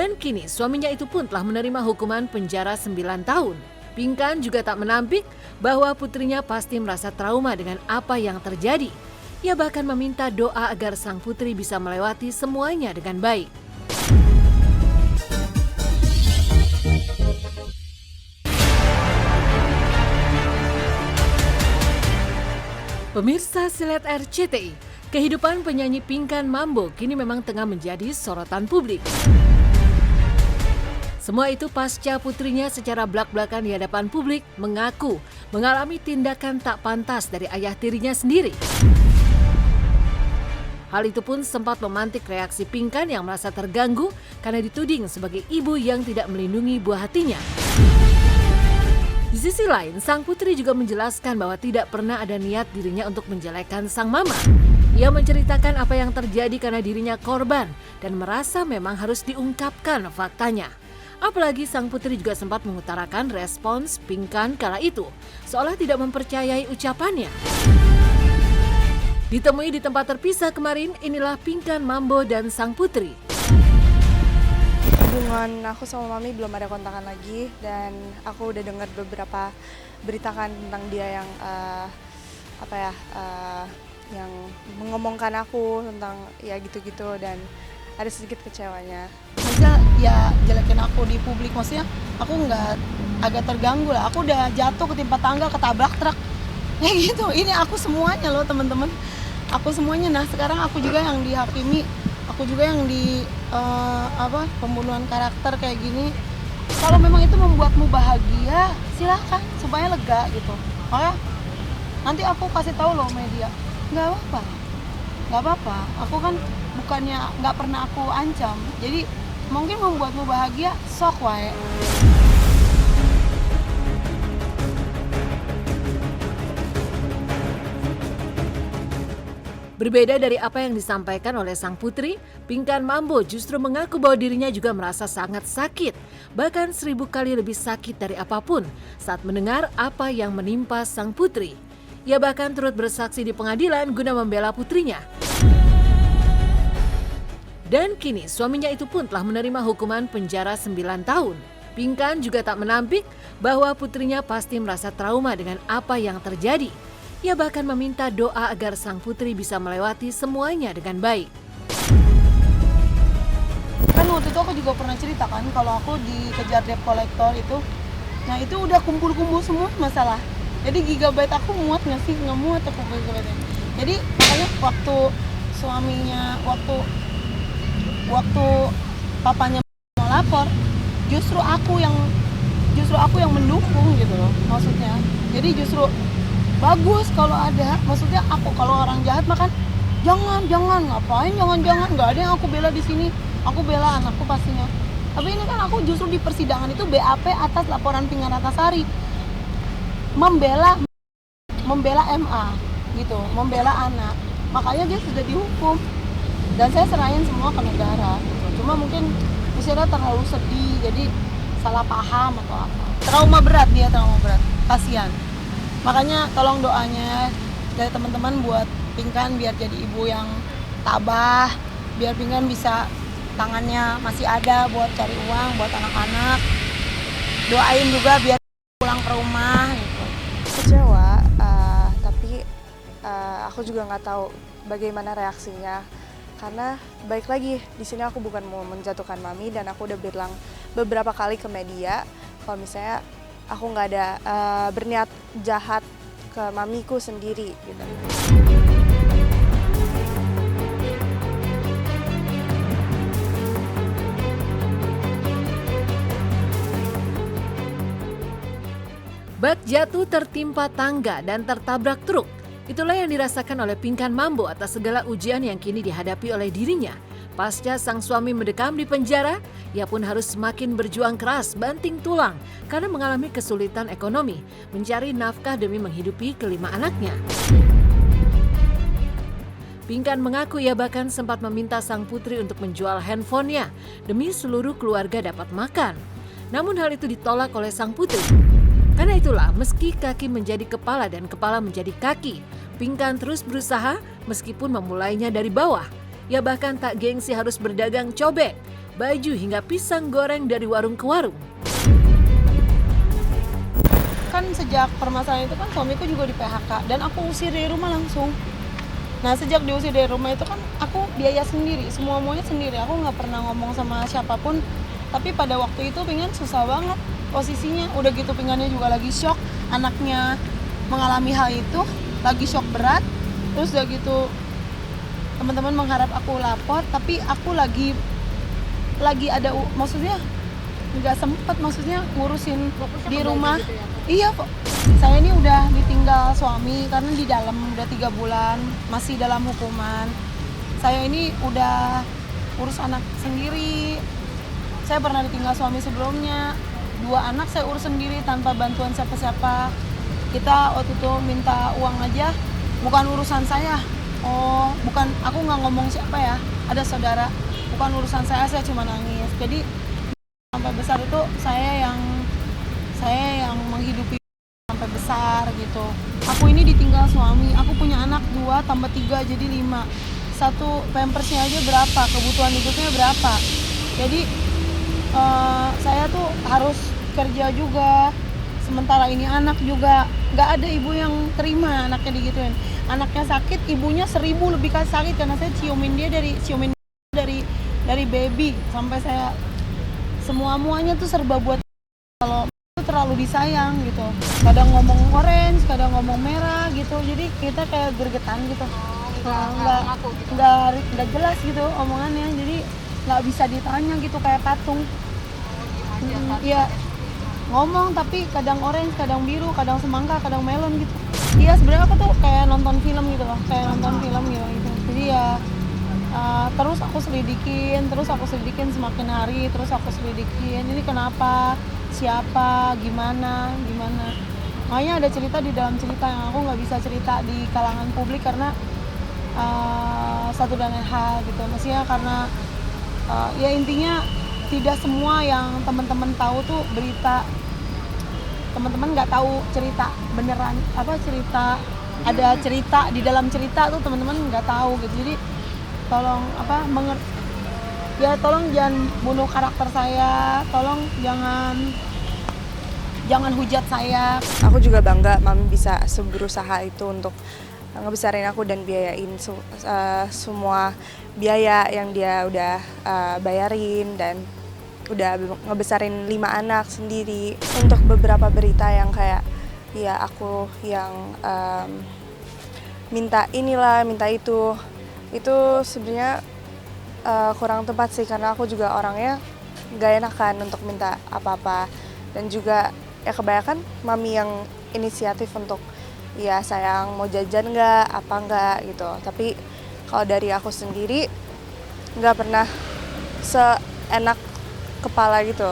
Dan kini suaminya itu pun telah menerima hukuman penjara 9 tahun. Pinkan juga tak menampik bahwa putrinya pasti merasa trauma dengan apa yang terjadi. Ia bahkan meminta doa agar sang putri bisa melewati semuanya dengan baik. Pemirsa Silet RCTI, kehidupan penyanyi Pinkan Mambo kini memang tengah menjadi sorotan publik. Semua itu pasca putrinya secara blak-blakan di hadapan publik mengaku mengalami tindakan tak pantas dari ayah tirinya sendiri. Hal itu pun sempat memantik reaksi Pinkan yang merasa terganggu karena dituding sebagai ibu yang tidak melindungi buah hatinya. Di sisi lain, sang putri juga menjelaskan bahwa tidak pernah ada niat dirinya untuk menjelekkan sang mama. Ia menceritakan apa yang terjadi karena dirinya korban dan merasa memang harus diungkapkan faktanya. Apalagi sang putri juga sempat mengutarakan respons Pinkan kala itu, seolah tidak mempercayai ucapannya. Ditemui di tempat terpisah kemarin, inilah Pinkan Mambo dan sang putri. Hubungan aku sama mami belum ada kontakan lagi dan aku udah dengar beberapa beritakan tentang dia yang yang mengomongkan aku tentang ya gitu-gitu dan ada sedikit kecewanya. Maksudnya ya jelekin aku di publik, maksudnya aku nggak agak terganggu lah. Aku udah jatuh ketimpa tangga, ketabrak truk, gitu. Ini aku semuanya loh teman-teman. Aku semuanya. Nah sekarang aku juga yang dihakimi. Aku juga yang di pembunuhan karakter kayak gini. Kalau memang itu membuatmu bahagia, silakan supaya lega gitu. Makanya nanti aku kasih tahu loh media, nggak apa-apa. Aku kan bukannya nggak pernah aku ancam. Jadi mungkin membuatmu bahagia, sok wae. Berbeda dari apa yang disampaikan oleh sang putri, Pinkan Mambo justru mengaku bahwa dirinya juga merasa sangat sakit, bahkan 1000 kali lebih sakit dari apapun saat mendengar apa yang menimpa sang putri. Ia bahkan turut bersaksi di pengadilan guna membela putrinya. Dan kini suaminya itu pun telah menerima hukuman penjara 9 tahun. Pinkan juga tak menampik bahwa putrinya pasti merasa trauma dengan apa yang terjadi. Ia bahkan meminta doa agar sang putri bisa melewati semuanya dengan baik. Kan waktu itu aku juga pernah cerita kan kalau aku dikejar debt collector itu. Nah itu udah kumpul-kumpul semua masalah. Jadi gigabyte aku muat nggak sih? Nggak muat aku gigabyte. Jadi makanya waktu papanya mau lapor, justru aku yang mendukung gitu loh maksudnya. Jadi justru bagus kalau ada, maksudnya aku kalau orang jahat makan jangan ngapain jangan nggak ada yang aku bela di sini, aku bela anakku pastinya. Tapi ini kan aku justru di persidangan itu BAP atas laporan Pinkan Ratasari membela MA gitu, membela anak, makanya dia sudah dihukum dan saya serahin semua ke negara gitu. Cuma mungkin misalnya terlalu sedih jadi salah paham atau apa, trauma berat, kasihan. Makanya tolong doanya dari teman-teman buat Pinkan biar jadi ibu yang tabah, biar Pinkan bisa tangannya masih ada buat cari uang buat anak-anak. Doain juga biar pulang ke rumah gitu. Kecewa, tapi aku juga nggak tahu bagaimana reaksinya karena baik lagi di sini aku bukan mau menjatuhkan mami dan aku udah bilang beberapa kali ke media kalau misalnya aku nggak ada berniat jahat ke mamiku sendiri gitu. Bak jatuh tertimpa tangga dan tertabrak truk. Itulah yang dirasakan oleh Pinkan Mambo atas segala ujian yang kini dihadapi oleh dirinya. Pasca sang suami mendekam di penjara, ia pun harus semakin berjuang keras banting tulang karena mengalami kesulitan ekonomi, mencari nafkah demi menghidupi kelima anaknya. Pinkan mengaku ia bahkan sempat meminta sang putri untuk menjual handphonenya demi seluruh keluarga dapat makan. Namun hal itu ditolak oleh sang putri. Karena itulah meski kaki menjadi kepala dan kepala menjadi kaki, Pinkan terus berusaha meskipun memulainya dari bawah. Ia bahkan tak gengsi harus berdagang cobek. baju hingga pisang goreng dari warung ke warung. Kan sejak permasalahan itu kan suamiku juga di PHK dan aku usir dari rumah langsung. Nah sejak diusir dari rumah itu kan aku biaya sendiri, semuanya sendiri. Aku nggak pernah ngomong sama siapapun. Tapi pada waktu itu Pingan susah banget posisinya. Udah gitu Pingannya juga lagi shock, anaknya mengalami hal itu, lagi shock berat. Terus udah gitu teman-teman mengharap aku lapor, tapi aku lagi ada maksudnya nggak sempet maksudnya ngurusin di rumah. Gitu ya? Iya kok. Saya ini udah ditinggal suami karena di dalam udah 3 bulan masih dalam hukuman. Saya ini udah urus anak sendiri. Saya pernah ditinggal suami sebelumnya. 2 anak saya urus sendiri tanpa bantuan siapa-siapa. Kita waktu itu minta uang aja, bukan urusan saya. Oh, bukan, aku nggak ngomong siapa ya. Ada saudara, bukan urusan saya cuma nangis. Jadi sampai besar itu saya yang menghidupi sampai besar gitu. Aku ini ditinggal suami, aku punya anak 2 tambah 3 jadi 5. Satu pampersnya aja berapa, kebutuhan hidupnya berapa. Jadi saya tuh harus kerja juga. Sementara ini anak juga nggak ada ibu yang terima anaknya digituin. Anaknya sakit, ibunya 1000 lebih kali sakit karena saya ciumin dari baby sampai saya muanya tuh serba buat kalau itu terlalu disayang gitu. Kadang ngomong orange, kadang ngomong merah gitu. Jadi kita kayak gergetan gitu. Nggak jelas gitu omongannya. Jadi nggak bisa ditanya gitu kayak patung. Iya. Ngomong tapi kadang orange, kadang biru, kadang semangka, kadang melon gitu. Iya sebenarnya aku tuh kayak nonton film gitu loh, gitu. Jadi ya terus aku selidikin semakin hari, terus aku selidikin ini kenapa, siapa, gimana. Makanya ada cerita di dalam cerita yang aku nggak bisa cerita di kalangan publik karena satu dan lain hal gitu. Maksudnya karena ya intinya tidak semua yang teman-teman tahu tuh berita. Teman-teman nggak tahu cerita beneran cerita ada cerita di dalam cerita tuh teman-teman nggak tahu gitu. Jadi tolong tolong jangan bunuh karakter saya, tolong jangan hujat saya. Aku juga bangga Mami bisa berusaha itu untuk ngebesarin aku dan biayain semua biaya yang dia udah bayarin dan udah ngebesarin 5 anak sendiri. Untuk beberapa berita yang kayak ya aku yang minta inilah, minta itu sebenarnya kurang tepat sih karena aku juga orangnya gak enakan untuk minta apa-apa. Dan juga ya kebanyakan Mami yang inisiatif untuk ya sayang mau jajan nggak, apa nggak gitu. Tapi kalau dari aku sendiri nggak pernah seenak kepala gitu,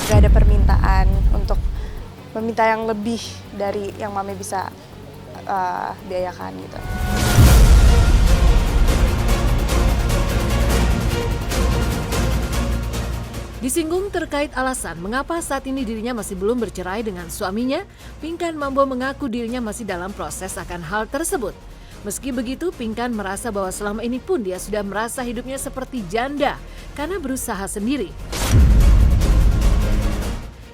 nggak ada permintaan untuk meminta yang lebih dari yang Mami bisa biayakan gitu. Disinggung terkait alasan mengapa saat ini dirinya masih belum bercerai dengan suaminya, Pinkan Mambo mengaku dirinya masih dalam proses akan hal tersebut. Meski begitu, Pinkan merasa bahwa selama ini pun dia sudah merasa hidupnya seperti janda karena berusaha sendiri.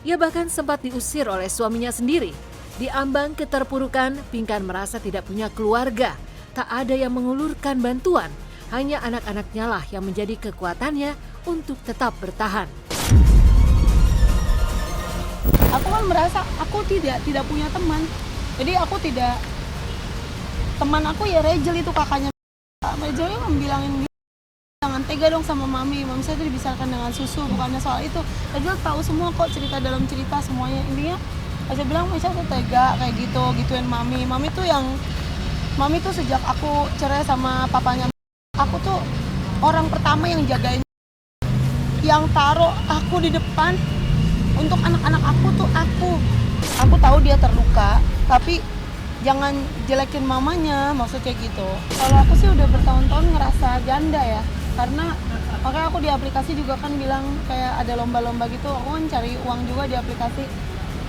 Ia bahkan sempat diusir oleh suaminya sendiri. Di ambang keterpurukan, Pinkan merasa tidak punya keluarga, tak ada yang mengulurkan bantuan, hanya anak-anaknya lah yang menjadi kekuatannya untuk tetap bertahan. Aku kan merasa aku tidak punya teman. Jadi aku tidak, teman aku ya Rachel itu kakaknya. Rachel yang bilangin jangan tega dong sama mami saya itu dibesarkan dengan susu, bukannya soal itu. Rachel tahu semua kok cerita dalam cerita semuanya. Intinya Rachel bilang Rachel tuh tega kayak gitu, gituin mami. Mami tuh sejak aku cerai sama papanya, aku tuh orang pertama yang jagain, yang taruh aku di depan untuk anak-anak aku tuh aku tahu dia terluka, tapi jangan jelekin mamanya, maksudnya gitu. Kalau aku sih udah bertahun-tahun ngerasa janda ya, karena makanya aku di aplikasi juga kan bilang kayak ada lomba-lomba gitu, aku kan cari uang juga di aplikasi.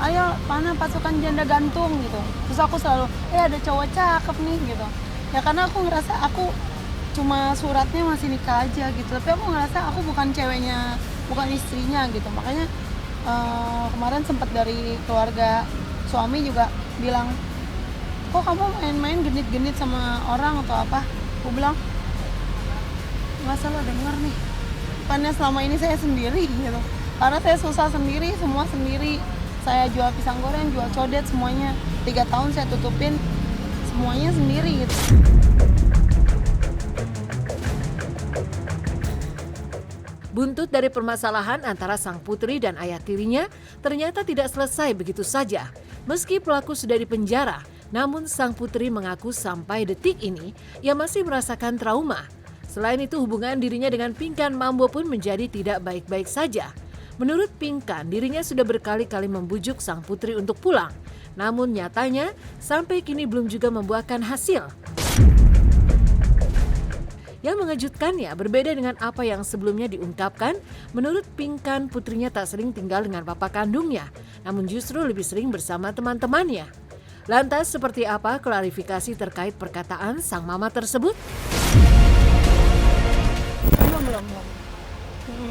Ayo mana pasukan janda gantung gitu. Terus aku selalu ada cowok cakep nih gitu. Ya karena aku ngerasa aku cuma suratnya masih nikah aja gitu, tapi aku ngerasa aku bukan ceweknya, bukan istrinya gitu. Makanya kemarin sempat dari keluarga suami juga bilang, kok kamu main-main genit-genit sama orang atau apa. Aku bilang, nggak salah dengar nih, bukannya selama ini saya sendiri gitu, karena saya susah sendiri, semua sendiri. Saya jual pisang goreng, jual codet, semuanya 3 tahun saya tutupin semuanya sendiri gitu. Buntut dari permasalahan antara sang putri dan ayah tirinya ternyata tidak selesai begitu saja. Meski pelaku sudah dipenjara, namun sang putri mengaku sampai detik ini ia masih merasakan trauma. Selain itu, hubungan dirinya dengan Pinkan Mambo pun menjadi tidak baik-baik saja. Menurut Pinkan, dirinya sudah berkali-kali membujuk sang putri untuk pulang. Namun nyatanya sampai kini belum juga membuahkan hasil. Yang mengejutkannya, berbeda dengan apa yang sebelumnya diungkapkan, menurut Pinkan putrinya tak sering tinggal dengan papa kandungnya, namun justru lebih sering bersama teman-temannya. Lantas seperti apa klarifikasi terkait perkataan sang mama tersebut?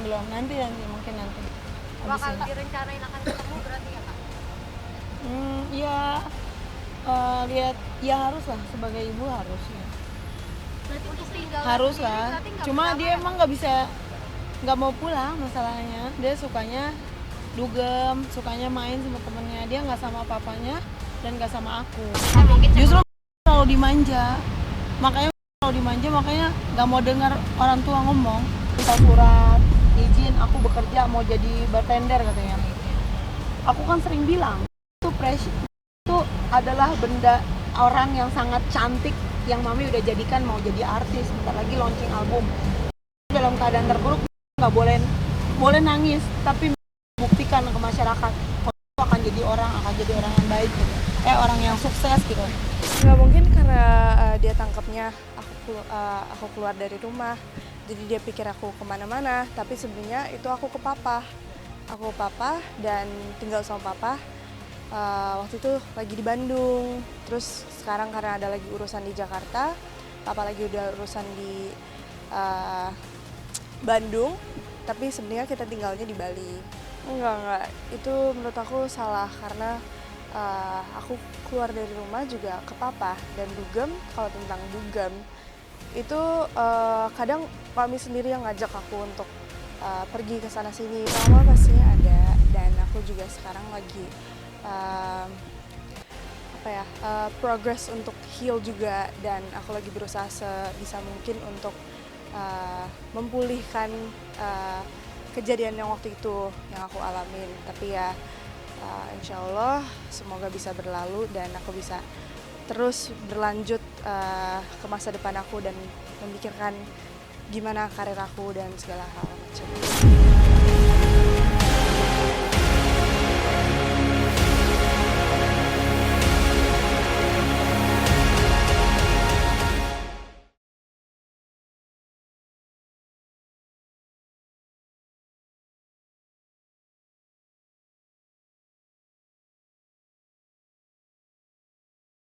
Belum, nanti mungkin nanti. Bakal direncanain akan ketemu berarti ya Kak? Ya lihat, ya harus lah, sebagai ibu harus ya. Berarti untuk tinggal Harus lah, cuma dia emang nggak mau pulang masalahnya. Dia sukanya dugem, sukanya main sama temennya, dia nggak sama papanya dan nggak sama aku. Justru kalau dimanja, makanya nggak mau dengar orang tua ngomong. Minta surat izin aku bekerja mau jadi bartender katanya. Aku kan sering bilang itu pressure, itu adalah benda orang yang sangat cantik yang mami udah jadikan mau jadi artis, bentar lagi launching album. Dalam keadaan terburuk nggak boleh nangis, tapi buktikan ke masyarakat kalau akan jadi orang yang baik gitu. Orang yang sukses gitu. Nggak mungkin karena dia tangkapnya aku keluar dari rumah, jadi dia pikir aku kemana-mana, tapi sebenarnya itu aku ke papa dan tinggal sama papa. Waktu itu lagi di Bandung, terus sekarang karena ada lagi urusan di Jakarta, papa lagi udah urusan di Bandung, tapi sebenarnya kita tinggalnya di Bali. Enggak, itu menurut aku salah karena aku keluar dari rumah juga ke papa. Dan dugem, kalau tentang dugem itu kadang mami sendiri yang ngajak aku untuk pergi ke sana sini. Mama pastinya ada, dan aku juga sekarang lagi progress untuk heal juga, dan aku lagi berusaha sebisa mungkin untuk memulihkan kejadian yang waktu itu yang aku alamin. Tapi ya insya Allah semoga bisa berlalu dan aku bisa terus berlanjut ke masa depan aku dan memikirkan gimana karir aku dan segala hal macam.